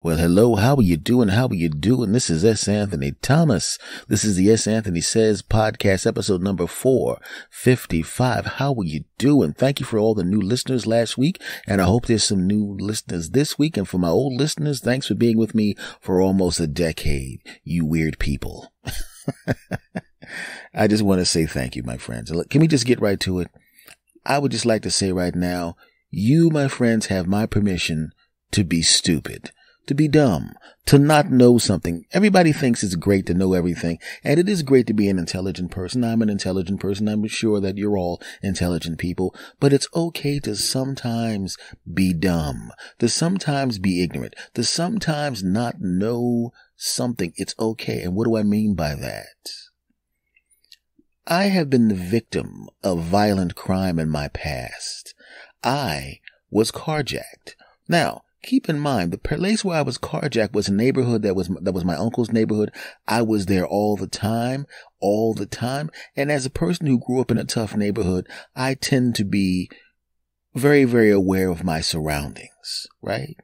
Well, hello, how are you doing? How are you doing? This is S. Anthony Thomas. This is the S. Anthony Says podcast, episode number 455. How are you doing? Thank you for all the new listeners last week, and I hope there's some new listeners this week. And for my old listeners, thanks for being with me for almost a decade, you weird people. I just want to say thank you, my friends. Can we just get right to it? I would just like to say right now, you, my friends, have my permission to be stupid. To be dumb, to not know something. Everybody thinks it's great to know everything, and it is great to be an intelligent person. I'm an intelligent person. I'm sure that you're all intelligent people, but it's okay to sometimes be dumb, to sometimes be ignorant, to sometimes not know something. It's okay. And what do I mean by that? I have been the victim of violent crime in my past. I was carjacked. Now, keep in mind, the place where I was carjacked was a neighborhood that was my uncle's neighborhood. I was there all the time. And as a person who grew up in a tough neighborhood, I tend to be very, very aware of my surroundings, right?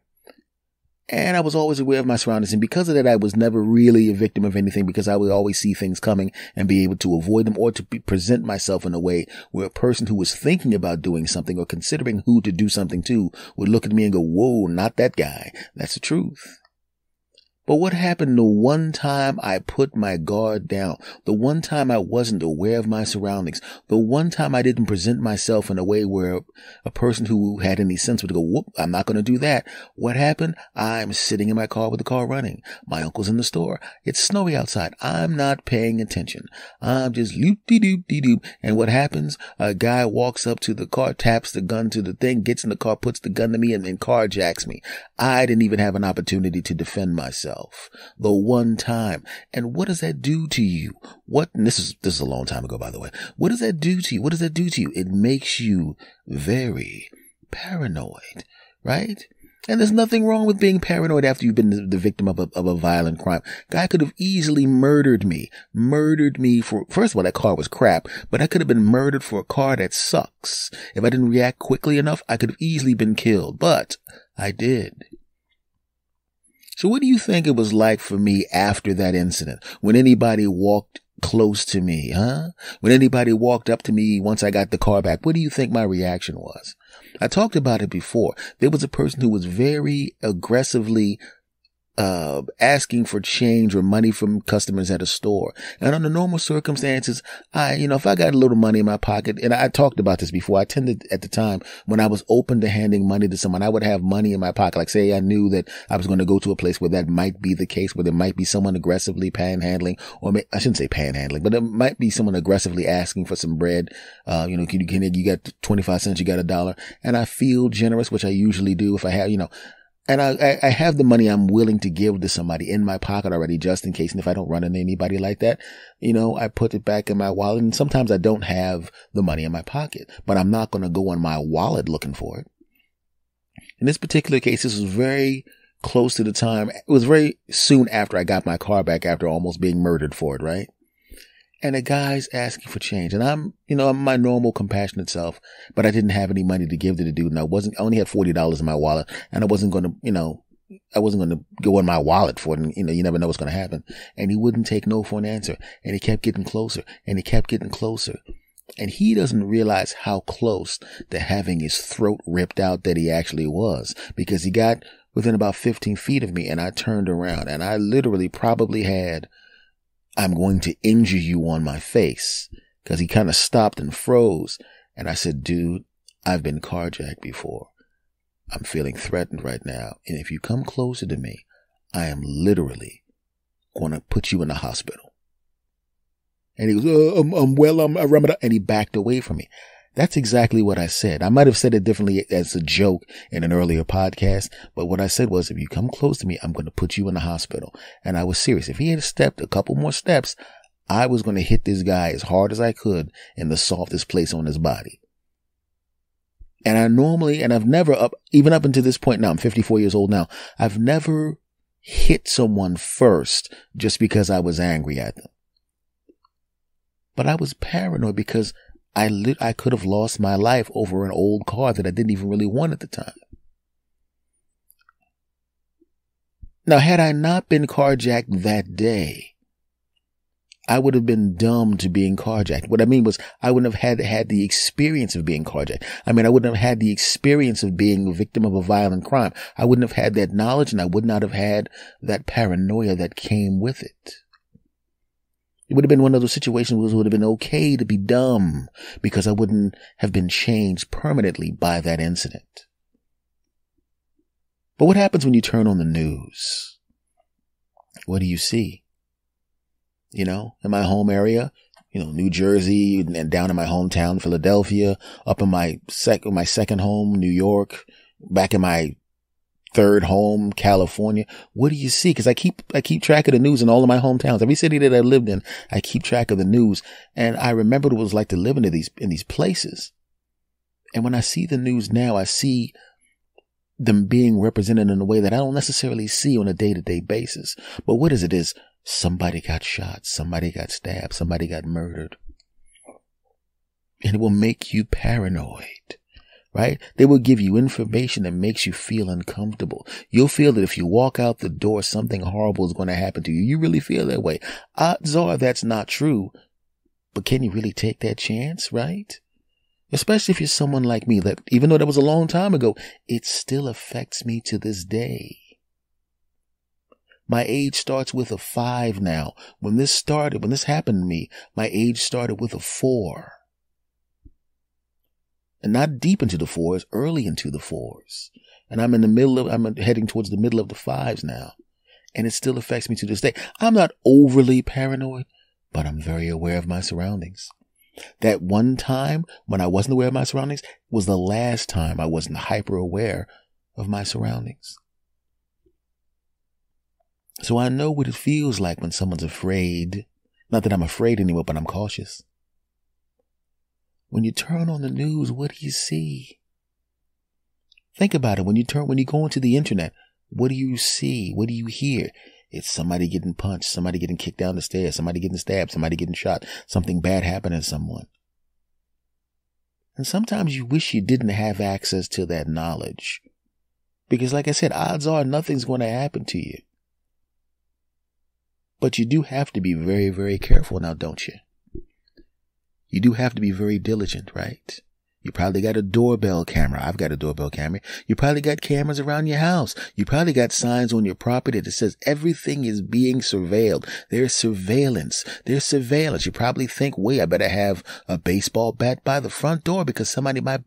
And I was always aware of my surroundings. And because of that, I was never really a victim of anything because I would always see things coming and be able to avoid them or to present myself in a way where a person who was thinking about doing something or considering who to do something to would look at me and go, whoa, not that guy. That's the truth. But what happened the one time I put my guard down, the one time I wasn't aware of my surroundings, the one time I didn't present myself in a way where a person who had any sense would go, whoop, I'm not going to do that. What happened? I'm sitting in my car with the car running. My uncle's in the store. It's snowy outside. I'm not paying attention. I'm just loop-de-doop-de-doop. And what happens? A guy walks up to the car, taps the gun to the thing, gets in the car, puts the gun to me, and carjacks me. I didn't even have an opportunity to defend myself. The one time. And what does that do to you? And this is a long time ago, by the way. What does that do to you? What does that do to you? It makes you very paranoid, right? And there's nothing wrong with being paranoid after you've been the victim of a violent crime. Guy could have easily murdered me for, first of all, that car was crap, but I could have been murdered for a car that sucks. If I didn't react quickly enough, I could have easily been killed, but I did. So what do you think it was like for me after that incident? When anybody walked close to me, huh? When anybody walked up to me once I got the car back, what do you think my reaction was? I talked about it before. There was a person who was very aggressively asking for change or money from customers at a store. And under normal circumstances, if I got a little money in my pocket, and I talked about this before, I tended at the time when I was open to handing money to someone, I would have money in my pocket. Like say I knew that I was going to go to a place where that might be the case, where there might be someone aggressively panhandling, or I shouldn't say panhandling, but there might be someone aggressively asking for some bread. You got 25 cents, you got $1. And I feel generous, which I usually do if I have, and I have the money I'm willing to give to somebody in my pocket already, just in case. And if I don't run into anybody like that, I put it back in my wallet. And sometimes I don't have the money in my pocket, but I'm not going to go on my wallet looking for it. In this particular case, this was very close to the time. It was very soon after I got my car back after almost being murdered for it, right? And a guy's asking for change. And I'm my normal compassionate self, but I didn't have any money to give to the dude. And I only had $40 in my wallet, and I wasn't going to, go in my wallet for it. And, you never know what's going to happen. And he wouldn't take no for an answer. And he kept getting closer, and he kept getting closer. And he doesn't realize how close to having his throat ripped out that he actually was, because he got within about 15 feet of me, and I turned around, and I literally probably had, I'm going to injure you on my face, because he kind of stopped and froze. And I said, dude, I've been carjacked before. I'm feeling threatened right now. And if you come closer to me, I am literally going to put you in the hospital. And he goes, and he backed away from me. That's exactly what I said. I might have said it differently as a joke in an earlier podcast, but what I said was, if you come close to me, I'm going to put you in the hospital. And I was serious. If he had stepped a couple more steps, I was going to hit this guy as hard as I could in the softest place on his body. And I've never even up until this point now, I'm 54 years old now, I've never hit someone first just because I was angry at them. But I was paranoid because I could have lost my life over an old car that I didn't even really want at the time. Now, had I not been carjacked that day, I would have been dumb to being carjacked. What I mean was I wouldn't have had the experience of being carjacked. I mean, I wouldn't have had the experience of being a victim of a violent crime. I wouldn't have had that knowledge, and I would not have had that paranoia that came with it. It would have been one of those situations where it would have been okay to be dumb because I wouldn't have been changed permanently by that incident. But what happens when you turn on the news? What do you see? You know, in my home area, you know, New Jersey, and down in my hometown, Philadelphia, up in my second home, New York, back in my third home, California. What do you see? Because I keep track of the news in all of my hometowns. Every city that I lived in, I keep track of the news. And I remember what it was like to live in these places. And when I see the news now, I see them being represented in a way that I don't necessarily see on a day-to-day basis. But what is it is somebody got shot, somebody got stabbed, somebody got murdered. And it will make you paranoid, right? They will give you information that makes you feel uncomfortable. You'll feel that if you walk out the door, something horrible is going to happen to you. You really feel that way. Odds are that's not true, but can you really take that chance, right? Especially if you're someone like me, that even though that was a long time ago, it still affects me to this day. My age starts with a 5 now. When this happened to me, my age started with a 4. And not deep into the 4s, early into the 4s. And I'm heading towards the middle of the 5s now. And it still affects me to this day. I'm not overly paranoid, but I'm very aware of my surroundings. That one time when I wasn't aware of my surroundings was the last time I wasn't hyper aware of my surroundings. So I know what it feels like when someone's afraid. Not that I'm afraid anymore, but I'm cautious. When you turn on the news, what do you see? Think about it. When you go into the internet, what do you see? What do you hear? It's somebody getting punched, somebody getting kicked down the stairs, somebody getting stabbed, somebody getting shot, something bad happening to someone. And sometimes you wish you didn't have access to that knowledge. Because like I said, odds are nothing's going to happen to you. But you do have to be very, very careful now, don't you? You do have to be very diligent, right? You probably got a doorbell camera. I've got a doorbell camera. You probably got cameras around your house. You probably got signs on your property that says everything is being surveilled. There's surveillance. You probably think, wait, I better have a baseball bat by the front door because somebody might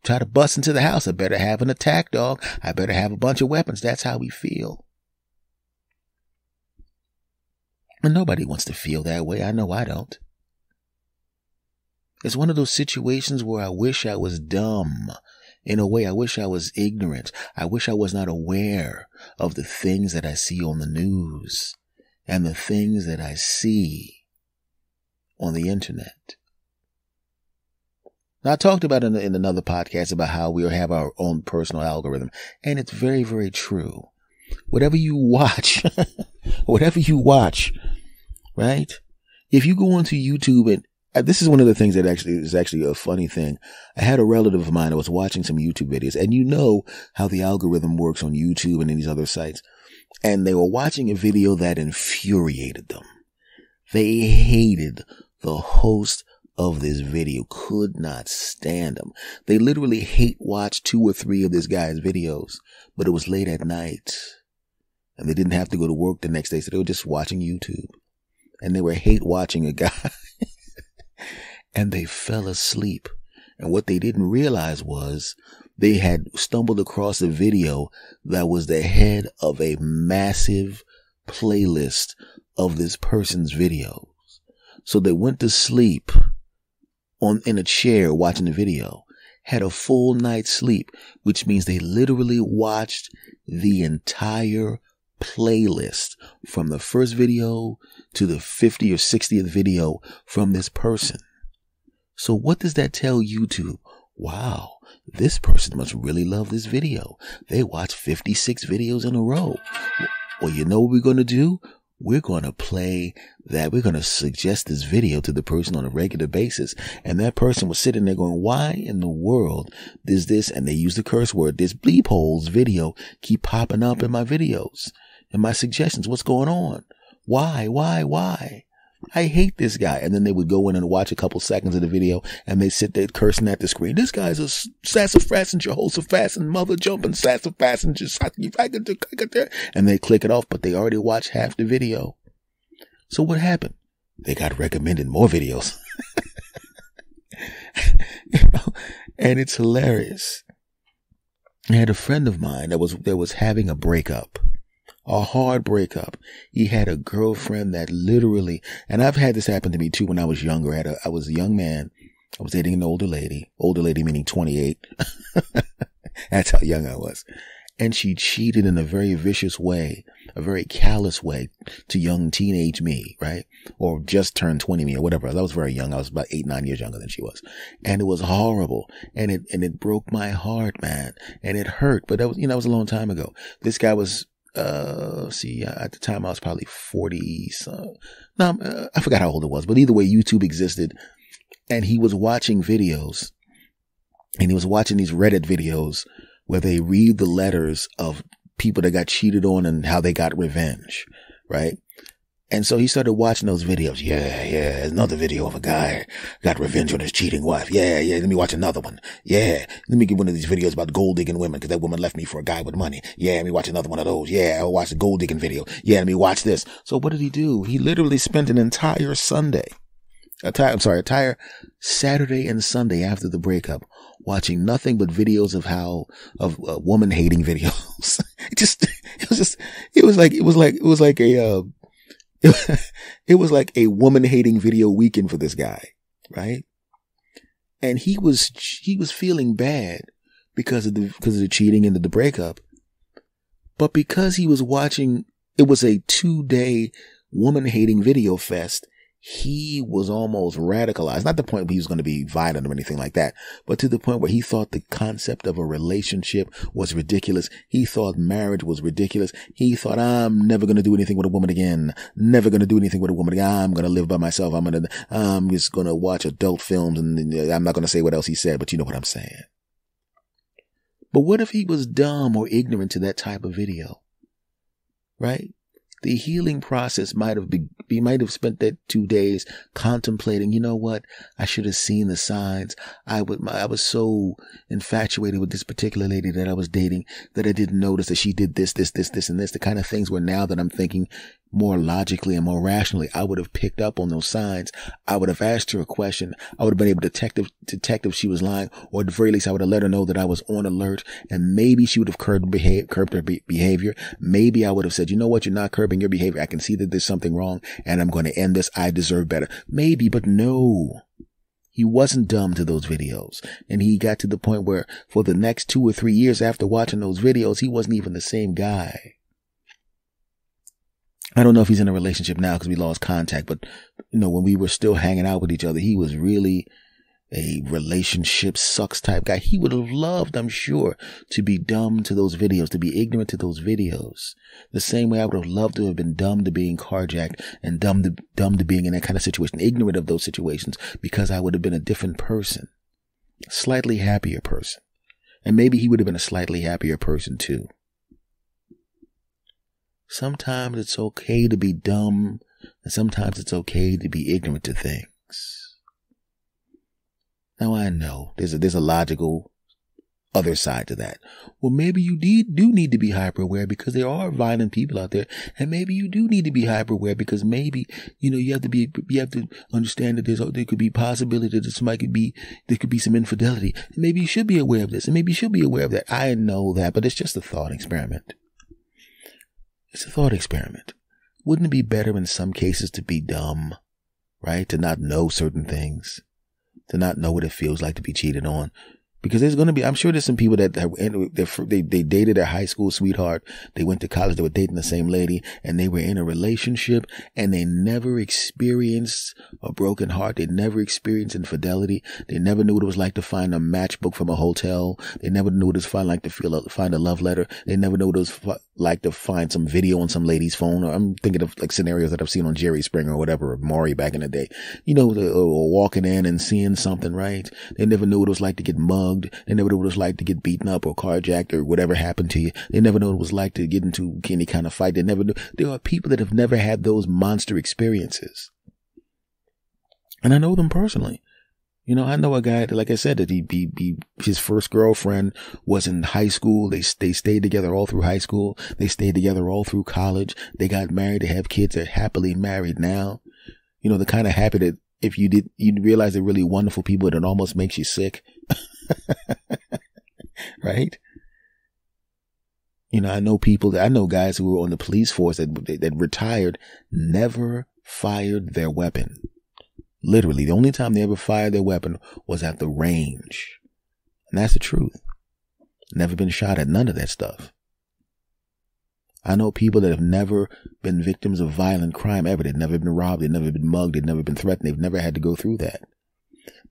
try to bust into the house. I better have an attack dog. I better have a bunch of weapons. That's how we feel. And nobody wants to feel that way. I know I don't. It's one of those situations where I wish I was dumb. In a way, I wish I was ignorant. I wish I was not aware of the things that I see on the news and the things that I see on the internet. Now, I talked about in another podcast about how we have our own personal algorithm, and it's very, very true. Whatever you watch, right? If you go onto YouTube and this is one of the things that is actually a funny thing. I had a relative of mine that was watching some YouTube videos, and you know how the algorithm works on YouTube and in these other sites. And they were watching a video that infuriated them. They hated the host of this video, could not stand him. They literally hate watched 2 or 3 of this guy's videos, but it was late at night and they didn't have to go to work the next day. So they were just watching YouTube, and they were hate watching a guy. And they fell asleep. And what they didn't realize was they had stumbled across a video that was the head of a massive playlist of this person's videos. So they went to sleep in a chair watching the video, had a full night's sleep, which means they literally watched the entire playlist from the first video to the 50th or 60th video from this person. So what does that tell YouTube? Wow, this person must really love this video. They watched 56 videos in a row. Well, you know what we're going to do? We're going to play that. We're going to suggest this video to the person on a regular basis. And that person was sitting there going, why in the world does this, and they use the curse word, this bleep holes video keep popping up in my videos? and my suggestions. What's going on? Why? I hate this guy. And then they would go in and watch a couple seconds of the video and they sit there cursing at the screen. This guy's a sassafras Jehoshaphat mother jumping sassafras and just, and they click it off, but they already watched half the video. So what happened? They got recommended more videos. And it's hilarious. I had a friend of mine that was having a breakup. A hard breakup. He had a girlfriend that literally, and I've had this happen to me too when I was younger. I was a young man. I was dating an older lady meaning 28. That's how young I was. And she cheated in a very vicious way, a very callous way to young teenage me, right? Or just turned 20 me or whatever. I was very young. I was about 8-9 years younger than she was. And it was horrible. And it broke my heart, man. And it hurt. But that was a long time ago. This guy was, at the time I was probably 40. I forgot how old it was, but either way, YouTube existed and he was watching videos and he was watching these Reddit videos where they read the letters of people that got cheated on and how they got revenge, right? And so he started watching those videos. Yeah, another video of a guy got revenge on his cheating wife. Yeah, let me watch another one. Yeah, let me get one of these videos about gold digging women because that woman left me for a guy with money. Yeah, let me watch another one of those. Yeah, I'll watch the gold digging video. Yeah, let me watch this. So what did he do? He literally spent an entire entire Saturday and Sunday after the breakup watching nothing but videos of woman hating videos. It was like a woman hating video weekend for this guy, right? And he was feeling bad because of the cheating and the breakup. But because he was watching, it was a 2-day woman hating video fest. He was almost radicalized. Not the point where he was going to be violent or anything like that, but to the point where he thought the concept of a relationship was ridiculous. He thought marriage was ridiculous. He thought, I'm never going to do anything with a woman again. Never going to do anything with a woman again. I'm going to live by myself. I'm just going to watch adult films, and I'm not going to say what else he said, but you know what I'm saying. But what if he was dumb or ignorant to that type of video? Right? The healing process might have spent that 2 days contemplating, you know what? I should have seen the signs. I was so infatuated with this particular lady that I was dating that I didn't notice that she did this, and this. The kind of things where now that I'm thinking more logically and more rationally, I would have picked up on those signs. I would have asked her a question. I would have been able to detect if she was lying, or at the very least, I would have let her know that I was on alert, and maybe she would have curbed her behavior. Maybe I would have said, you know what? You're not curbing your behavior. I can see that there's something wrong and I'm going to end this. I deserve better. Maybe, but no. He wasn't dumb to those videos. And he got to the point where for the next 2 or 3 years after watching those videos, he wasn't even the same guy. I don't know if he's in a relationship now because we lost contact, but when we were still hanging out with each other, he was really a relationship sucks type guy. He would have loved, I'm sure, to be dumb to those videos, to be ignorant to those videos. The same way I would have loved to have been dumb to being carjacked and dumb to being in that kind of situation, ignorant of those situations, because I would have been a different person, slightly happier person. And maybe he would have been a slightly happier person too. Sometimes it's okay to be dumb, and sometimes it's okay to be ignorant to things. Now I know there's a logical other side to that. Well, maybe you do need to be hyper aware because there are violent people out there, and maybe you do need to be hyper aware because maybe you have to understand that there could be possibility that there could be some infidelity. And maybe you should be aware of this, and maybe you should be aware of that. I know that, but it's just a thought experiment. It's a thought experiment. Wouldn't it be better in some cases to be dumb, right? To not know certain things, to not know what it feels like to be cheated on. Because there's going to be, I'm sure there's some people that they dated their high school sweetheart. They went to college. They were dating the same lady and they were in a relationship and they never experienced a broken heart. They never experienced infidelity. They never knew what it was like to find a matchbook from a hotel. They never knew what it was like to find a love letter. They never knew what it was like to find some video on some lady's phone, or I'm thinking of like scenarios that I've seen on Jerry Springer or whatever, or Maury back in the day, or walking in and seeing something, right? They never knew what it was like to get mugged. They never knew what it was like to get beaten up or carjacked or whatever happened to you. They never knew what it was like to get into any kind of fight. They never knew. There are people that have never had those monster experiences. And I know them personally. I know a guy that, like I said, that his first girlfriend was in high school. They stayed together all through high school. They stayed together all through college. They got married. They have kids. They're happily married now. The kind of happy that if you'd realize they're really wonderful people, it almost makes you sick. Right? I know guys who were on the police force that retired, never fired their weapon. Literally, the only time they ever fired their weapon was at the range. And that's the truth. Never been shot at, none of that stuff. I know people that have never been victims of violent crime ever. They've never been robbed. They've never been mugged. They've never been threatened. They've never had to go through that.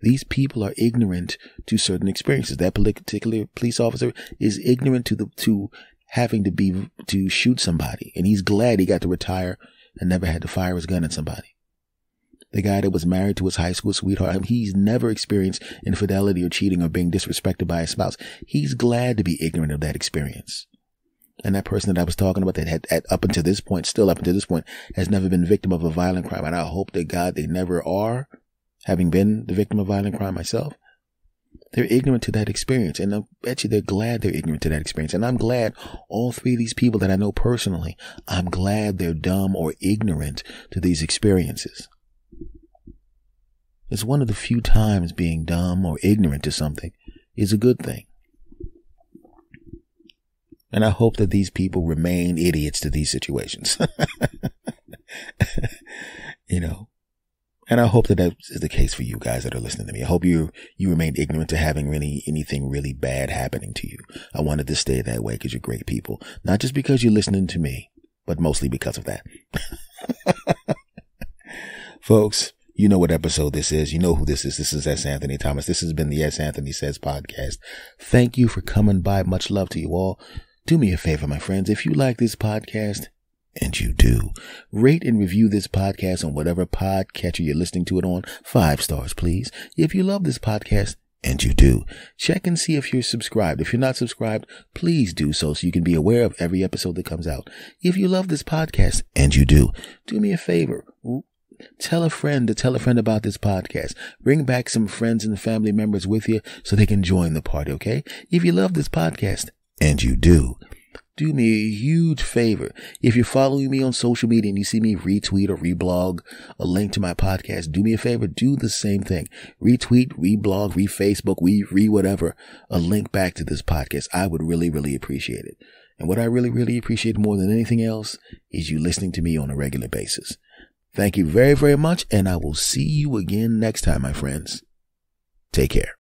These people are ignorant to certain experiences. That particular police officer is ignorant to having to shoot somebody. And he's glad he got to retire and never had to fire his gun at somebody. The guy that was married to his high school sweetheart, he's never experienced infidelity or cheating or being disrespected by his spouse. He's glad to be ignorant of that experience. And that person that I was talking about that had still up until this point, has never been victim of a violent crime. And I hope to God they never are, having been the victim of violent crime myself. They're ignorant to that experience. And I bet you they're glad they're ignorant to that experience. And I'm glad all three of these people that I know personally, I'm glad they're dumb or ignorant to these experiences. It's one of the few times being dumb or ignorant to something is a good thing. And I hope that these people remain idiots to these situations. And I hope that is the case for you guys that are listening to me. I hope you remain ignorant to having anything really bad happening to you. I wanted to stay that way because you're great people. Not just because you're listening to me, but mostly because of that. Folks, you know what episode this is. You know who this is. This is S. Anthony Thomas. This has been the S. Anthony Says podcast. Thank you for coming by. Much love to you all. Do me a favor, my friends. If you like this podcast, and you do, rate and review this podcast on whatever podcatcher you're listening to it on. 5 stars, please. If you love this podcast, and you do, check and see if you're subscribed. If you're not subscribed, please do so you can be aware of every episode that comes out. If you love this podcast, and you do me a favor. Tell a friend about this podcast. Bring back some friends and family members with you so they can join the party, okay? If you love this podcast, and you do me a huge favor. If you're following me on social media and you see me retweet or reblog a link to my podcast, do me a favor, do the same thing. Retweet, reblog, refacebook, whatever, a link back to this podcast. I would really, really appreciate it. And what I really, really appreciate more than anything else is you listening to me on a regular basis. Thank you very, very much, and I will see you again next time, my friends. Take care.